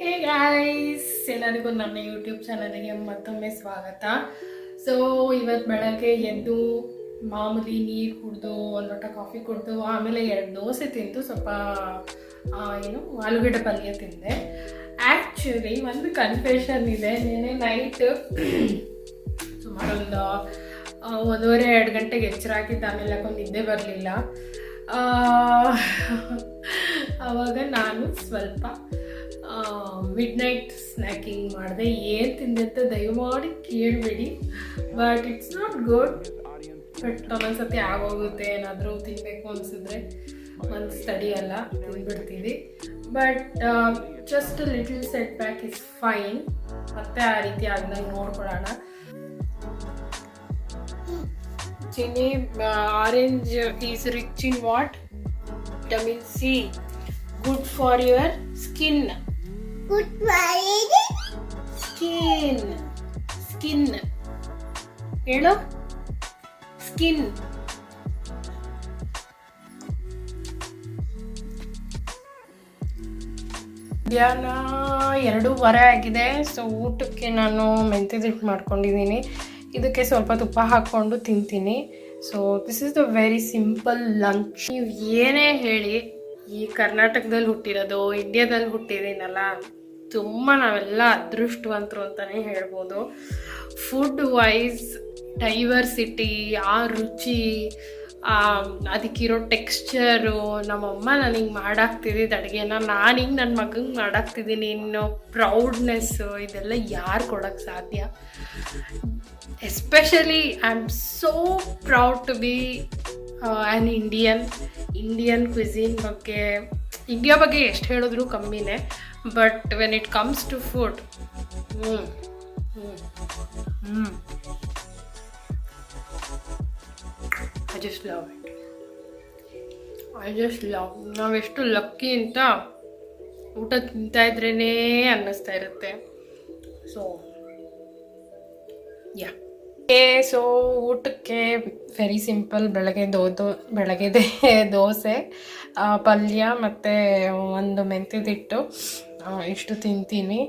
Hey guys, ಎಲ್ಲರಿಗೂ ನನ್ನ YouTube ಚಾನಲ್ಗೆ ಮತ್ತೊಮ್ಮೆ ಸ್ವಾಗತ. ಸೊ ಇವತ್ತು ಬೆಳಗ್ಗೆ ಎದ್ದು ಮಾಮೂಲಿ ನೀರು ಕುಡಿದು ಒಂದು ಲೋಟ ಕಾಫಿ ಕುಡಿದು ಆಮೇಲೆ 2 ದೋಸೆ ತಿಂದು ಸ್ವಲ್ಪ ಆಲೂಗಡ್ಡೆ ಪಲ್ಯ ತಿಂದೆ. ಆ್ಯಕ್ಚುಲಿ ಒಂದು ಕನ್ಫೆಷನ್ ಇದೆ. ನೆನ್ನೆ ನೈಟ್ ಸುಮಾರು ಒಂದು 1:30-2 ಗಂಟೆಗೆ ಎಚ್ಚರ ಆಗಿದ್ದು. ಆಮೇಲೆ ಯಾಕೊಂಡು ನಿದ್ದೆ ಬರಲಿಲ್ಲ. ಆವಾಗ ನಾನು ಸ್ವಲ್ಪ ಮಿಡ್ ನೈಟ್ ಸ್ನ್ಯಾಕಿಂಗ್ ಮಾಡಿದೆ. ಏನು ತಿಂದೆ ಅಂತ ದಯಮಾಡಿ ಕೇಳಬೇಡಿ, but it's not good. But ಒಂದೊಂದ್ಸತಿ ಆಗೋಗುತ್ತೆ. ಏನಾದರೂ ತಿನ್ನಬೇಕು ಅನಿಸಿದ್ರೆ ಒಂದು ತಡಿಯಲ್ಲ, ತಿಂದ್ಬಿಡ್ತೀವಿ. But just little set back is fine. ಮತ್ತೆ ಆ ರೀತಿ ಆದಾಗ ನೋಡ್ಕೊಳ್ಳೋಣ. Chinni, orange is rich in what? Vitamin C, good for your skin. Good skin skin ಹೇಳು, ಸ್ಕಿನ್. ಮಧ್ಯಾಹ್ನ 2:15 ಆಗಿದೆ. ಸೊ ಊಟಕ್ಕೆ ನಾನು ಮೆಂತ್ಯದ ಹಿಟ್ಟು ಮಾಡ್ಕೊಂಡಿದ್ದೀನಿ. ಇದಕ್ಕೆ ಸ್ವಲ್ಪ ತುಪ್ಪ ಹಾಕ್ಕೊಂಡು ತಿಂತೀನಿ. So this is the very simple lunch. ನೀವು ಏನೇ ಹೇಳಿ, ಈ ಕರ್ನಾಟಕದಲ್ಲಿ ಹುಟ್ಟಿರೋದು, ಇಂಡಿಯಾದಲ್ಲಿ ಹುಟ್ಟಿದ್ದೀನಲ್ಲ, ತುಂಬ ನಾವೆಲ್ಲ ಅದೃಷ್ಟವಂತರು ಅಂತಲೇ ಹೇಳ್ಬೋದು. ಫುಡ್ ವೈಸ್ ಡೈವರ್ಸಿಟಿ, ಆ ರುಚಿ, ಅದಕ್ಕಿರೋ ಟೆಕ್ಸ್ಚರು, ನಮ್ಮಮ್ಮ ನನಗೆ ಮಾಡಾಕ್ತಿದ್ದಿದ್ದು ಅಡುಗೆನ ನಾನು ಹಿಂಗೆ ನನ್ನ ಮಗಂಗೆ ಮಾಡಾಕ್ತಿದ್ದೀನಿ. ಇನ್ನು ಪ್ರೌಡ್ನೆಸ್ಸು, ಇದೆಲ್ಲ ಯಾರು ಕೊಡೋಕ್ಕೆ ಸಾಧ್ಯ? Especially I am so proud to be an Indian cuisine ಬಗ್ಗೆ. ಇಂಡಿಯಾ ಬಗ್ಗೆ ಎಷ್ಟು ಹೇಳಿದ್ರು ಕಮ್ಮಿನೇ. But when it comes to food, I just love. ನಾವೆಷ್ಟು ಲಕ್ಕಿ ಅಂತ ಊಟ ತಿಂತಾ ಇದ್ರೇ ಅನ್ನಿಸ್ತಾ ಇರುತ್ತೆ. So yeah. ಸೊ ಊಟಕ್ಕೆ ವೆರಿ ಸಿಂಪಲ್. ಬೆಳಗ್ಗೆದೆ ದೋಸೆ, ಪಲ್ಯ ಮತ್ತು ಒಂದು ಮೆಂತ್ಯದ ಹಿಟ್ಟು, ಇಷ್ಟು ತಿಂತೀನಿ.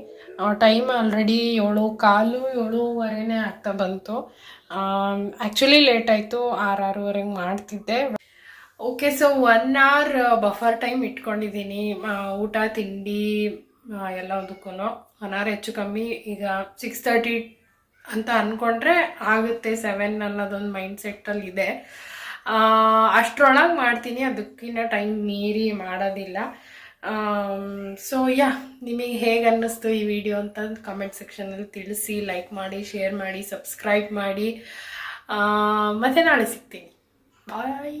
ಟೈಮ್ ಆಲ್ರೆಡಿ 7:15, 7:30 ಆಗ್ತಾ ಬಂತು. ಆ್ಯಕ್ಚುಲಿ ಲೇಟ್ ಆಯಿತು. 6-6:30 ಮಾಡ್ತಿದ್ದೆ. Okay, so 1 hour buffer time ಇಟ್ಕೊಂಡಿದ್ದೀನಿ. ಊಟ ತಿಂಡಿ ಎಲ್ಲದಕ್ಕೂ 1 hour ಹೆಚ್ಚು ಕಮ್ಮಿ. ಈಗ 6:30 ಅಂತ ಅಂದ್ಕೊಂಡ್ರೆ ಆಗುತ್ತೆ 7 ಅನ್ನೋದೊಂದು ಮೈಂಡ್ ಸೆಟ್ಟಲ್ಲಿ ಇದೆ. ಅಷ್ಟರೊಳಗೆ ಮಾಡ್ತೀನಿ, ಅದಕ್ಕಿಂತ ಟೈಮ್ ಮೀರಿ ಮಾಡೋದಿಲ್ಲ. ಸೊ ಯಾ, ನಿಮಗೆ ಹೇಗೆ ಅನ್ನಿಸ್ತು ಈ ವಿಡಿಯೋ ಅಂತ ಕಮೆಂಟ್ ಸೆಕ್ಷನಲ್ಲಿ ತಿಳಿಸಿ. ಲೈಕ್ ಮಾಡಿ, ಶೇರ್ ಮಾಡಿ, ಸಬ್ಸ್ಕ್ರೈಬ್ ಮಾಡಿ. ಮತ್ತೆ ನಾಳೆ ಸಿಗ್ತೀನಿ. ಬಾಯ್.